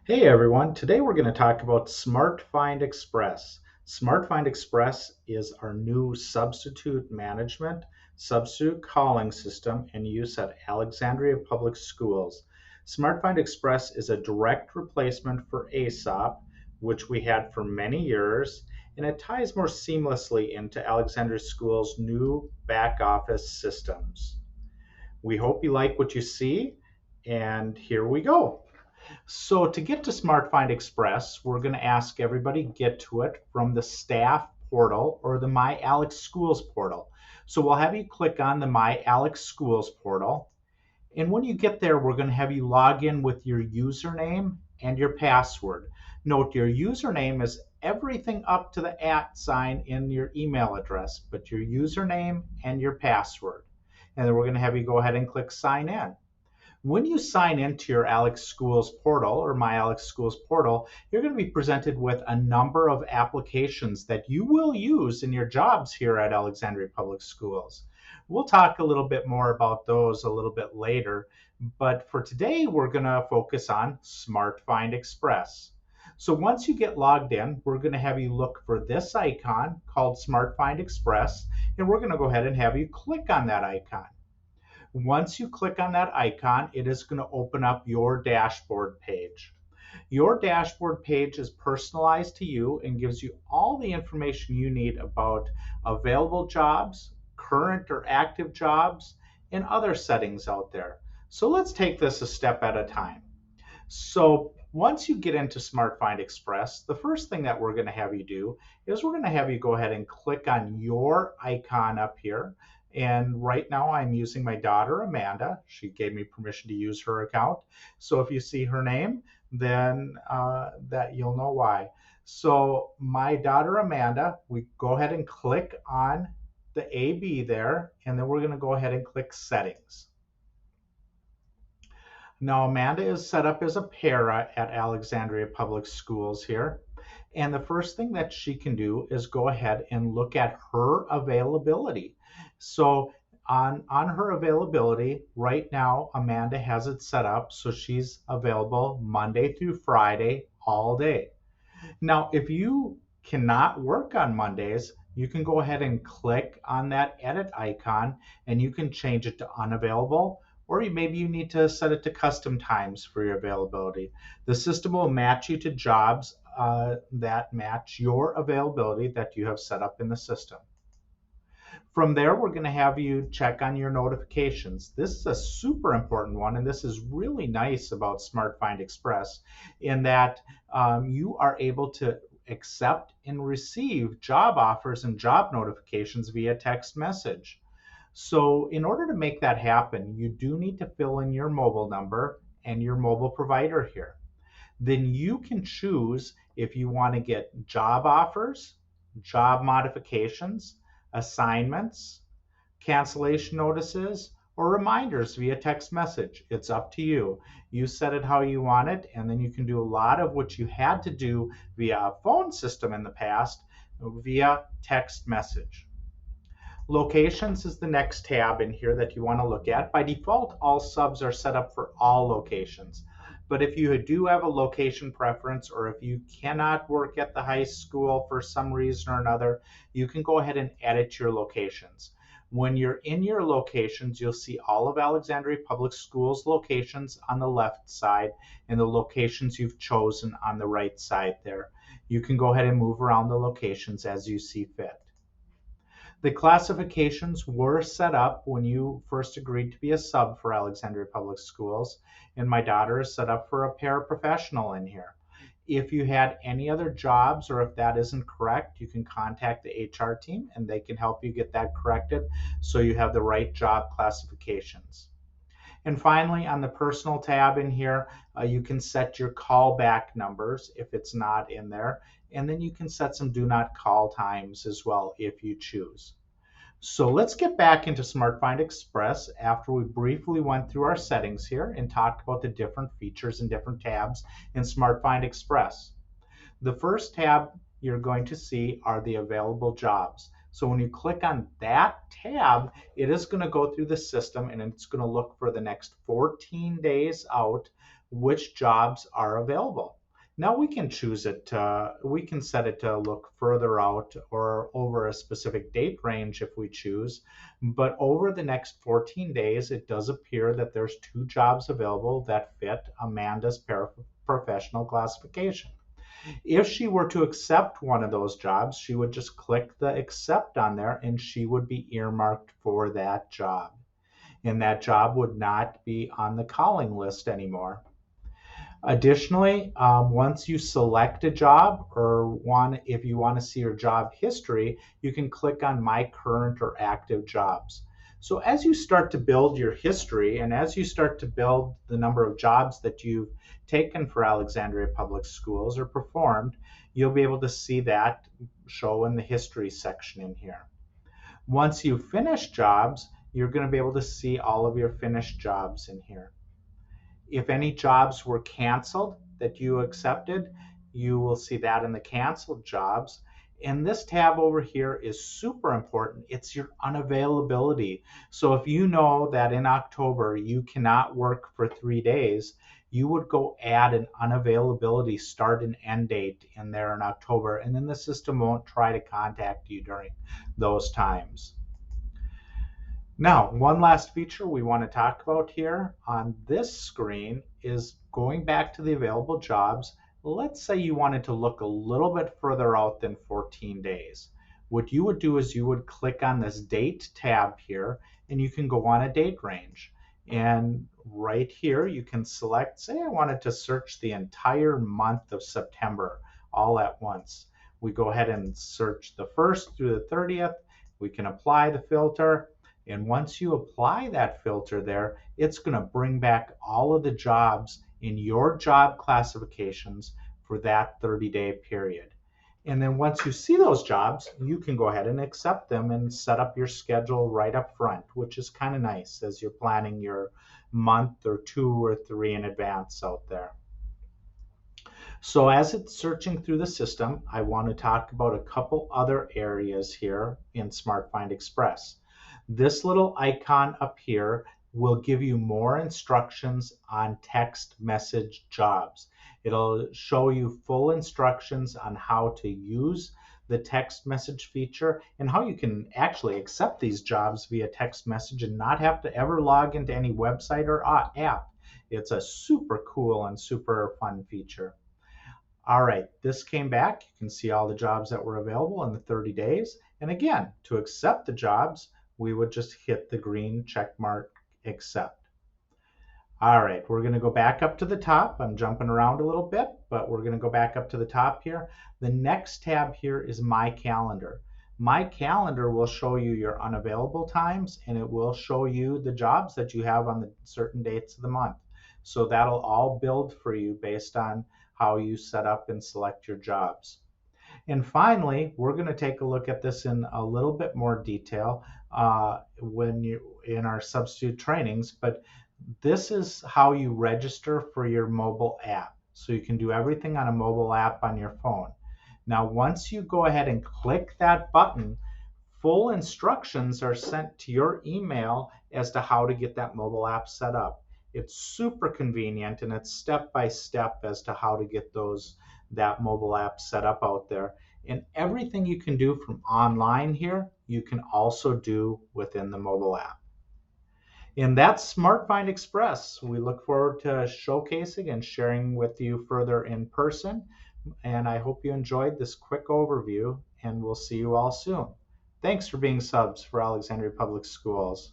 Hey everyone, today we're going to talk about Smartfind Express. Smartfind Express is our new substitute management, substitute calling system in use at Alexandria Public Schools. Smartfind Express is a direct replacement for ASOP, which we had for many years, and it ties more seamlessly into Alexandria Schools' new back office systems. We hope you like what you see, and here we go. So to get to SmartFind Express, we're going to ask everybody get to it from the staff portal or the My Alex Schools portal. So we'll have you click on the My Alex Schools portal. And when you get there, we're going to have you log in with your username and your password. Note your username is everything up to the @ sign in your email address, but your username and your password. And then we're going to have you go ahead and click sign in. When you sign into your Alex Schools portal or My Alex Schools portal, you're going to be presented with a number of applications that you will use in your jobs here at Alexandria Public Schools. We'll talk a little bit more about those a little bit later, but for today, we're going to focus on Smartfind Express. So once you get logged in, we're going to have you look for this icon called Smartfind Express, and we're going to go ahead and have you click on that icon. Once you click on that icon, it is going to open up your dashboard page. Your dashboard page is personalized to you and gives you all the information you need about available jobs, current or active jobs, and other settings out there. So let's take this a step at a time. So once you get into SmartFind Express, the first thing that we're going to have you do is we're going to have you go ahead and click on your icon up here. And right now I'm using my daughter, Amanda. She gave me permission to use her account. So if you see her name, then that you'll know why. So my daughter, Amanda, we go ahead and click on the AB there, and then we're going to go ahead and click Settings. Now, Amanda is set up as a para at Alexandria Public Schools here. And the first thing that she can do is go ahead and look at her availability. So on her availability, right now, Amanda has it set up so she's available Monday through Friday all day. Now, if you cannot work on Mondays, you can go ahead and click on that edit icon and you can change it to unavailable, or maybe you need to set it to custom times for your availability. The system will match you to jobs that match your availability that you have set up in the system. From there, we're going to have you check on your notifications. This is a super important one, and this is really nice about SmartFind Express in that you are able to accept and receive job offers and job notifications via text message. So in order to make that happen, you do need to fill in your mobile number and your mobile provider here. Then you can choose if you want to get job offers, job modifications, assignments, cancellation notices, or reminders via text message. It's up to you. You set it how you want it, and then you can do a lot of what you had to do via a phone system in the past via text message. Locations is the next tab in here that you want to look at. By default, all subs are set up for all locations. But if you do have a location preference, or if you cannot work at the high school for some reason or another, you can go ahead and edit your locations. When you're in your locations, you'll see all of Alexandria Public Schools locations on the left side and the locations you've chosen on the right side there. You can go ahead and move around the locations as you see fit. The classifications were set up when you first agreed to be a sub for Alexandria Public Schools, and my daughter is set up for a paraprofessional in here. If you had any other jobs or if that isn't correct, you can contact the HR team and they can help you get that corrected so you have the right job classifications. And finally, on the personal tab in here, you can set your callback numbers if it's not in there. And then you can set some do not call times as well if you choose. So let's get back into SmartFind Express after we briefly went through our settings here and talked about the different features and different tabs in SmartFind Express. The first tab you're going to see are the available jobs. So when you click on that tab, it is going to go through the system and it's going to look for the next 14 days out which jobs are available. Now we can choose it we can set it to look further out or over a specific date range if we choose. But over the next 14 days, it does appear that there's 2 jobs available that fit Amanda's professional classification. If she were to accept one of those jobs, she would just click the accept on there and she would be earmarked for that job. And that job would not be on the calling list anymore. Additionally, once you select a job if you want to see your job history, you can click on My Current or Active Jobs. So as you start to build your history and as you start to build the number of jobs that you've taken for Alexandria Public Schools or performed, you'll be able to see that show in the history section in here. Once you finish jobs, you're going to be able to see all of your finished jobs in here. If any jobs were canceled that you accepted, you will see that in the canceled jobs. And this tab over here is super important. It's your unavailability. So if you know that in October you cannot work for 3 days, you would go add an unavailability start and end date in there in October, and then the system won't try to contact you during those times. Now, one last feature we want to talk about here on this screen is going back to the available jobs. Let's say you wanted to look a little bit further out than 14 days. What you would do is you would click on this date tab here and you can go on a date range. And right here you can select, say I wanted to search the entire month of September all at once. We go ahead and search the 1st through the 30th. We can apply the filter. And once you apply that filter there, it's going to bring back all of the jobs in your job classifications for that 30-day period. And then once you see those jobs, you can go ahead and accept them and set up your schedule right up front, which is kind of nice as you're planning your month or 2 or 3 in advance out there. So as it's searching through the system, I want to talk about a couple other areas here in Smartfind Express. This little icon up here will give you more instructions on text message jobs. It'll show you full instructions on how to use the text message feature and how you can actually accept these jobs via text message and not have to ever log into any website or app. It's a super cool and super fun feature. All right, this came back. You can see all the jobs that were available in the 30 days. And again, to accept the jobs, we would just hit the green check mark, accept. All right, we're going to go back up to the top. I'm jumping around a little bit, but we're going to go back up to the top here. The next tab here is My Calendar. My Calendar will show you your unavailable times, and it will show you the jobs that you have on the certain dates of the month. So that'll all build for you based on how you set up and select your jobs. And finally, we're going to take a look at this in a little bit more detail in our substitute trainings, but this is how you register for your mobile app. So you can do everything on a mobile app on your phone. Now, once you go ahead and click that button, full instructions are sent to your email as to how to get that mobile app set up. It's super convenient and it's step by step as to how to get that mobile app set up out there. And everything you can do from online here, you can also do within the mobile app. And that's Smartfind Express. We look forward to showcasing and sharing with you further in person. And I hope you enjoyed this quick overview, and we'll see you all soon. Thanks for being subs for Alexandria Public Schools.